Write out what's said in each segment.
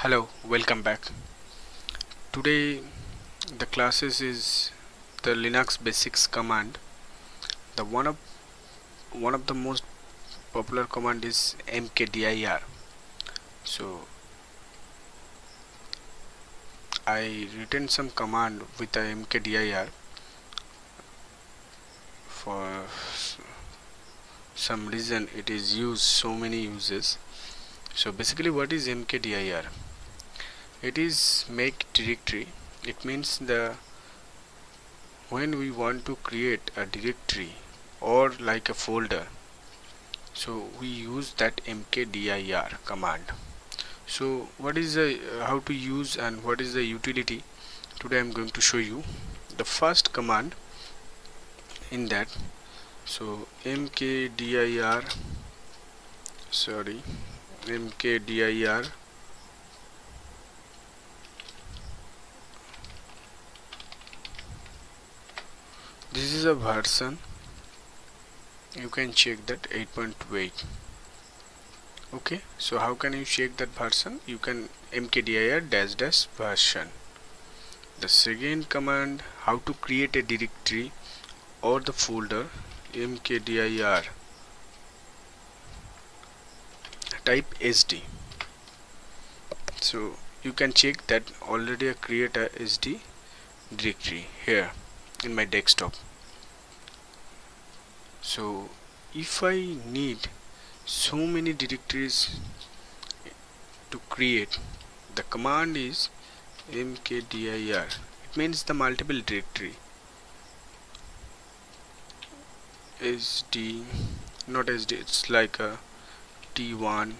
Hello, welcome back. Today the classes is the Linux basics command. The one of the most popular command is mkdir. So I written some command with the mkdir for some reason it is used so many uses. So basically what is mkdir? It is make directory. It means when we want to create a directory or like a folder, so we use that mkdir command. So what is the how to use and what is the utility? Today I'm going to show you the first command in that. So mkdir this is a version. You can check that 8.28. okay, so how can you check that version? You can mkdir dash version. The second command, how to create a directory or the folder, mkdir type sd. So you can check that already I create a sd directory here in my desktop. So if I need so many directories to create, the command is mkdir. It means the multiple directory. sd, not sd, it's like a t1,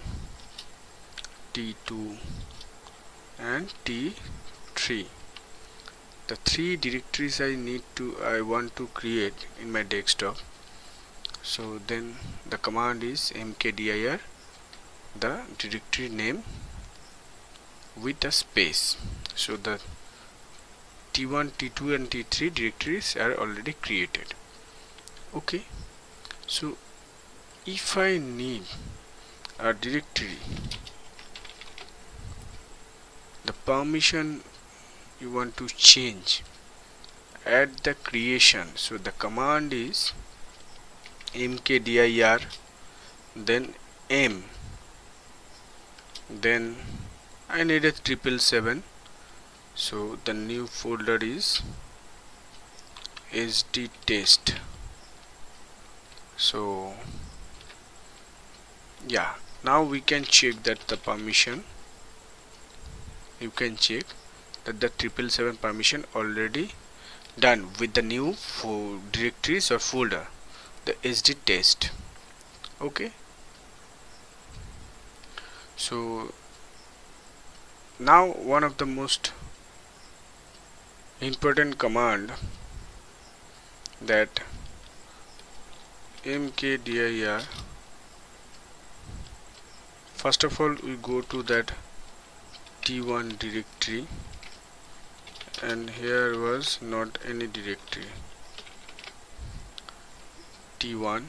t2 and t3. The three directories I want to create in my desktop. So then the command is mkdir the directory name with a space. So the t1, t2 and t3 directories are already created. Okay, so if I need a directory, the permission you want to change at the creation, so the command is mkdir then m, then I need a 777. So the new folder is sd test. So yeah, now we can check that the permission, you can check that the 777 permission already done with the new directories or folder, the sd test. Okay, so now one of the most important command, that mkdir. First of all we go to that t1 directory, and here was not any directory t1,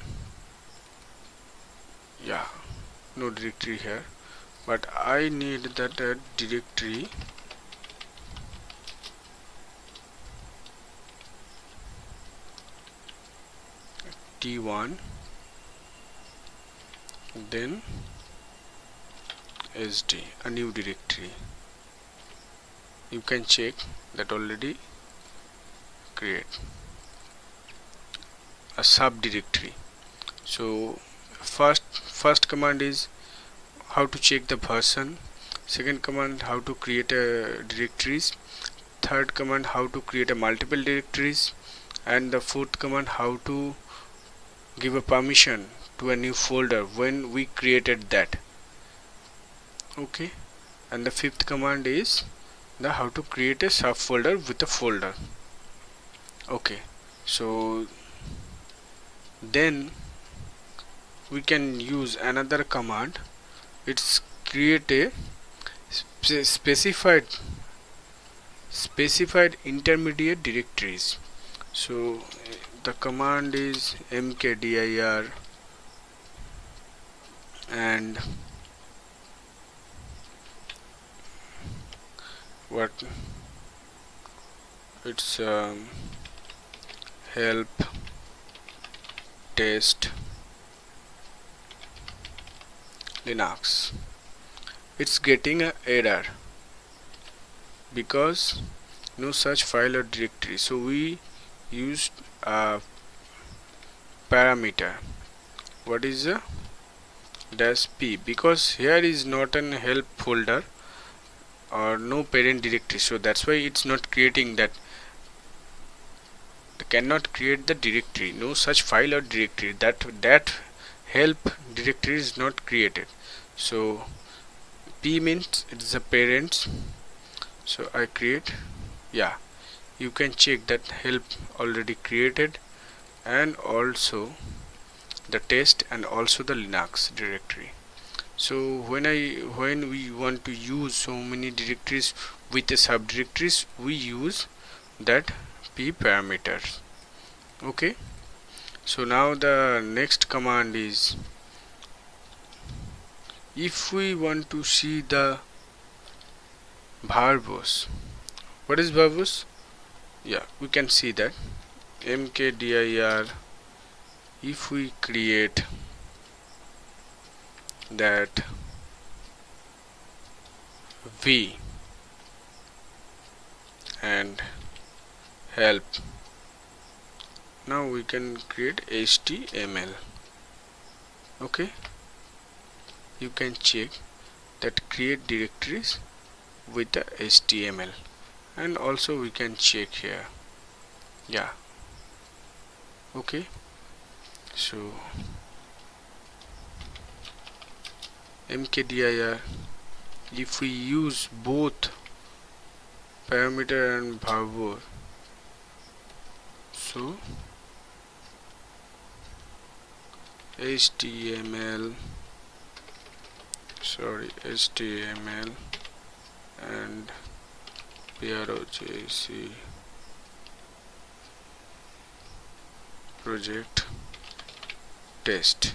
yeah, no directory here, but I need that directory t1 then sd, a new directory. You can check that already create a subdirectory. So first command is how to check the version, second command how to create a directories, third command how to create a multiple directories, and the fourth command how to give a permission to a new folder when we created that. Okay, and the fifth command is the how to create a subfolder with a folder. Okay, so then we can use another command. It's create a specified intermediate directories. So the command is mkdir and what it's help test Linux. It's getting an error because no such file or directory, so we used a parameter. What is a -p? Because here is not an help folder or no parent directory, so that's why it's not creating that. It cannot create the directory, no such file or directory. That help directory is not created. So p means it is a parents, so I create, yeah, you can check that help already created, and also the test and also the Linux directory. So when we want to use so many directories with the subdirectories, we use that p parameters. Okay, so now the next command is, if we want to see the verbose. What is verbose? Yeah, we can see that mkdir. If we create that v and help, now we can create HTML. Okay, you can check that create directories with the HTML, and also we can check here, yeah. Okay, so mkdir, if we use both parameter and verbose, so HTML and PROJC project test.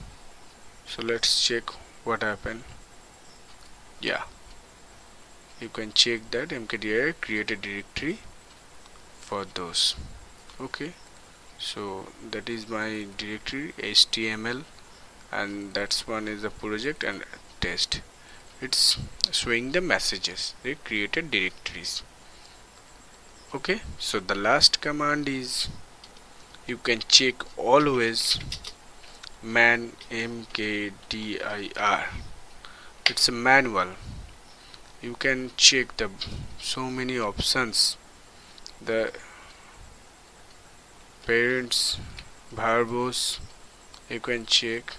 So let's check what happened. Yeah, you can check that mkdir created directory for those. Okay, so that is my directory HTML, and that's one is the project and test. It's showing the messages, they created directories. Okay, so the last command is, you can check always man mkdir. It's a manual. You can check the so many options, the parents, verbose, you can check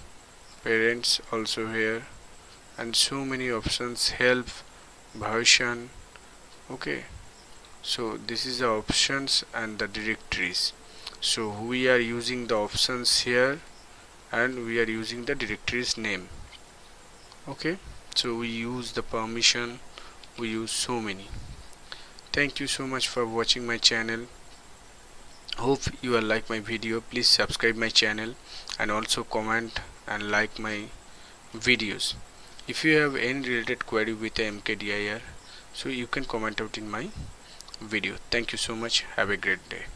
parents also here, and so many options, help, version. Okay, so this is the options and the directories. So we are using the options here, and we are using the directories name. Okay, so we use the permission, we use so many. Thank you so much for watching my channel. Hope you will like my video. Please subscribe my channel and also comment and like my videos. If you have any related query with the mkdir, so you can comment out in my video. Thank you so much. Have a great day.